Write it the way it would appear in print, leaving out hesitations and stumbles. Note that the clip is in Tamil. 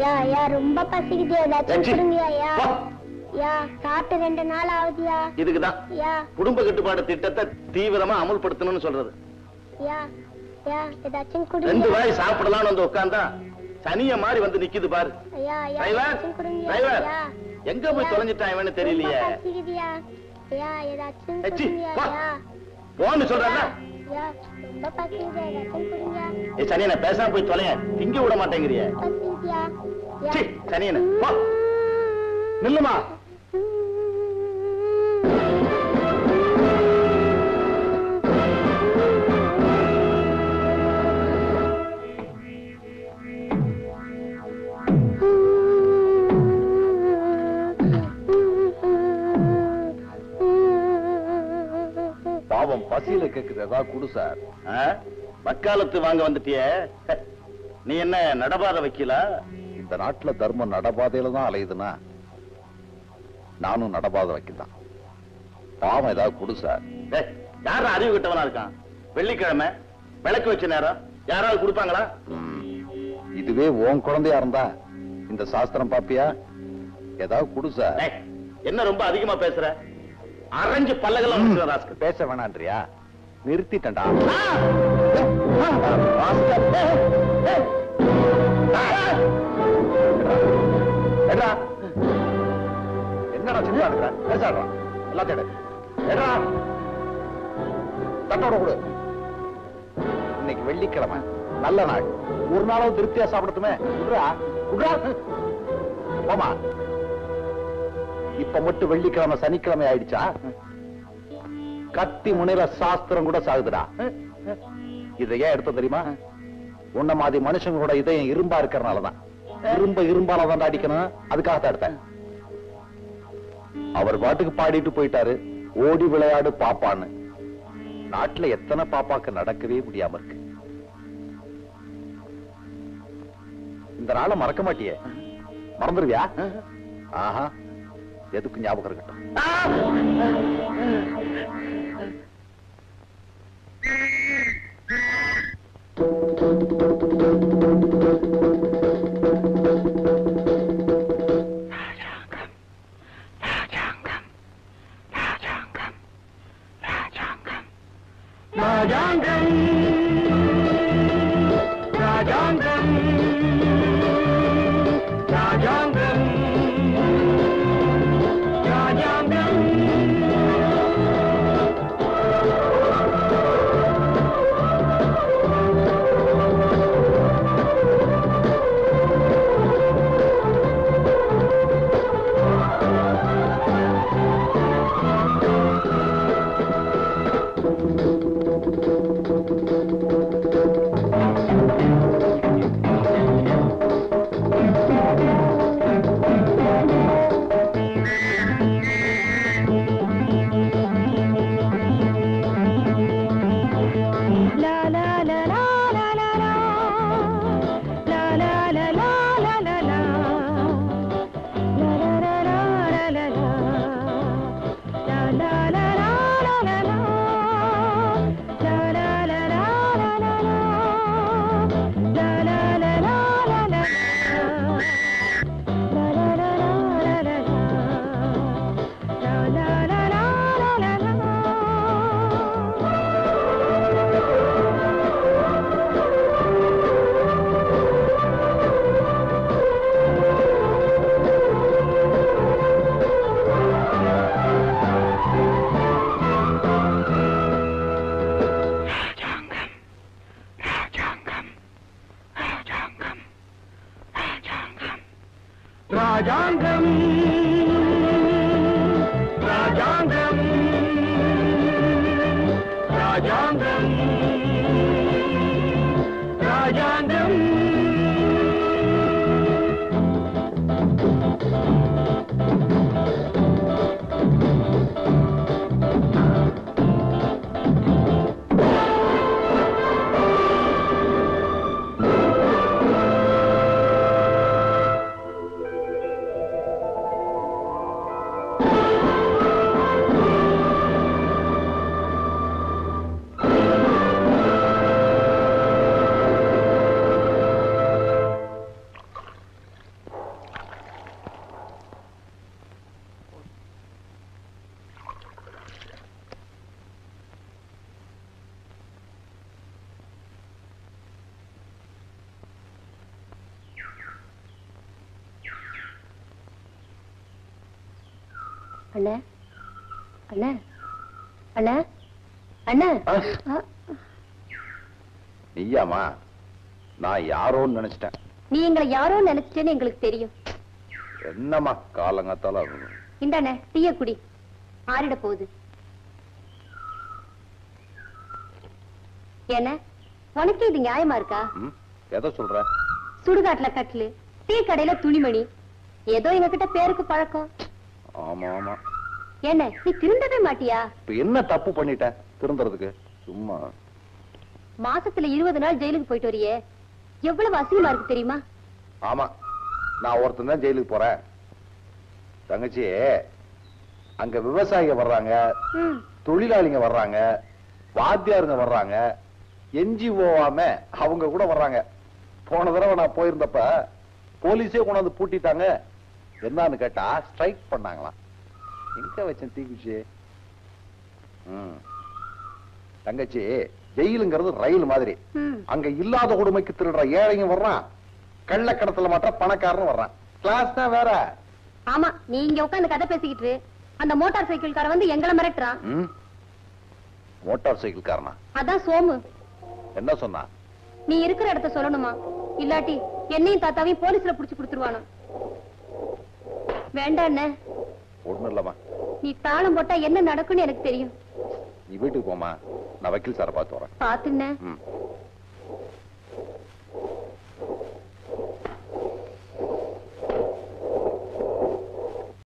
யா யா ரொம்ப பசிக்குது ஏதாச்சும் கொடுங்கயா யா யா சாப்பிட்டு 2 நாள் ஆகுதுயா. இதுக்குதான் யா குடும்ப கட்டுப்பாடு திட்டத்தை தீவிரமா அமல்படுத்தணும்னு சொல்றது. யா யா ஏதாச்சும் கொடுங்க. 2 வாய் சாப்பிடலாம்னு வந்து உட்கார்ந்தா சனிய மாதிரி வந்து நிக்குது பாரு. யா யா ஏதாச்சும் கொடுங்க. டிரைவர் எங்க போய் தொலைஞ்சிட்டான் இவனு தெரியலையே. பசிக்குதுயா யா ஏதாச்சும் எச்சி கொடுங்க யா. போன்னு சொல்றல. யா ரொம்ப பசிக்குது ஏதாச்சும் கொடுங்க. ஏ சனியனே பேசாம போய் தொலைய. திங்க விட மாட்டேங்கறியே. பசிக்குதுயா. சி சனியனே போ. நில்லுமா. பாவம் பசியில கேக்குது ஏதாவது குடு சார். வக்காலத்து வாங்க வந்துட்டிய. நீ என்ன நடபாத வைக்கல? இந்த நாட்டுல தர்மம் நடபாதையில தான் அலையுதுன்னா நானும் நடபாத வைக்கலாம். பாவம் ஏதாவது குடு சார். யாரும் அறிவு கிட்டவனா இருக்கான்? வெள்ளிக்கிழமை விளக்கு வச்ச நேரம் யாராவது கொடுப்பாங்களா? இதுவே உன் குழந்தையா இருந்தா இந்த சாஸ்திரம் பாப்பியா? ஏதாவது குடு சார். என்ன ரொம்ப அதிகமா பேசுற? அரைஞ்சு பல்லகெல்லாம் பேச வேணான்றியா? நிறுத்திட்டா. என்னடா சின்ன இருக்கிற? பேசாடுறா எல்லாத்தையும் தட்டோட கொடு. இன்னைக்கு வெள்ளிக்கிழமை நல்ல நாள். ஒரு நாளும் திருப்தியா சாப்பிடட்டுமே. போமா. இப்ப மட்டும் வெள்ளிக்கிழமை சனிக்கிழமை ஆயிடுச்சா? கத்தி முனையில சாஸ்திரம் கூட சாகுதுடா. இதை ஏன் எடுத்த தெரியுமா? உன்ன மாதிரி மனுஷங்களோட இதயம் இரும்பா இருக்கிறனாலதான். இரும்பால தான் அடிக்கணும். அதுக்காகத்தான் எடுத்தேன். அவர் பாட்டுக்கு பாடிட்டு போயிட்டாரு, ஓடி விளையாடு பாப்பான்னு. நாட்டுல எத்தனை பாப்பாக்கு நடக்கவே முடியாம இருக்கு. இந்த நாளை மறக்க மாட்டியே? மறந்துருவியா? ஆஹா, எதுக்கு ஞாபகம் இருக்கட்டும். அண்ணா அண்ணா அண்ணா அண்ணா நீயாமா? நான் யாரோன்னு நினைச்சிட்டேன். நீ எங்களை யாரோ நினைச்சிட்டேன்னு எங்களுக்கு தெரியும். என்னம்மா காலங்காத்தால இந்தாண்ணே டீய குடி, ஆறிட போகுது. என்ன உனக்கு இது நியாயமா இருக்கா? எதை சொல்ற? சுடுகாட்டுல கட்டிலு, டீ கடையில துணிமணி, ஏதோ எங்க கிட்ட பேருக்கு பழக்கம். ஆமா ஆமா. என்ன நீ திருந்தவே மாட்டியா? இப்ப என்ன தப்பு பண்ணிட்டேன் திருந்தறதுக்கு? சும்மா மாசத்துல 20 நாள் ஜெயிலுக்கு போயிட்டு வரியே, எவ்வளவு அசிங்கமா இருக்கு தெரியுமா? ஆமா, நான் ஒருத்தன் தான் ஜெயிலுக்கு போறேன். தங்கச்சி, அங்க விவசாயிங்க வர்றாங்க, தொழிலாளிங்க வர்றாங்க, வாத்தியாருங்க வர்றாங்க, என்ஜிஓவாம அவங்க கூட வர்றாங்க. போன தடவை நான் போயிருந்தப்ப போலீஸே கொண்டாந்து பூட்டிட்டாங்க. என்னன்னு கேட்டா ஸ்ட்ரைக் பண்ணாங்களாம். எங்க வச்சேன் தீக்குச்சி? தங்கச்சி, ஜெயிலுங்கிறது ரயில் மாதிரி. அங்க இல்லாத கொடுமைக்கு திருடுற ஏழைங்க வர்றான், கள்ளக்கடத்துல மாட்ட பணக்காரன் வர்றான். கிளாஸ் தான் வேற. ஆமா, நீ இங்க உட்கார்ந்து கதை பேசிக்கிட்டு அந்த மோட்டார் சைக்கிள் கார வந்து எங்களை மிரட்டுறான். மோட்டார் சைக்கிள் காரனா? அதான் சோமு. என்ன சொன்னா? நீ இருக்கிற இடத்த சொல்லணுமா, இல்லாட்டி என்னையும் தாத்தாவையும் போலீஸ்ல புடிச்சு கொடுத்துருவானோ. வேண்டாம் என்ன? ஒண்ணும் இல்லம்மா. நீ தாளம் போட்டா என்ன நடக்கும்னு எனக்கு தெரியும். நீ வீட்டுக்கு போமா, நான் வக்கீல் சாரை பார்த்து வரேன். பாத்துன்னு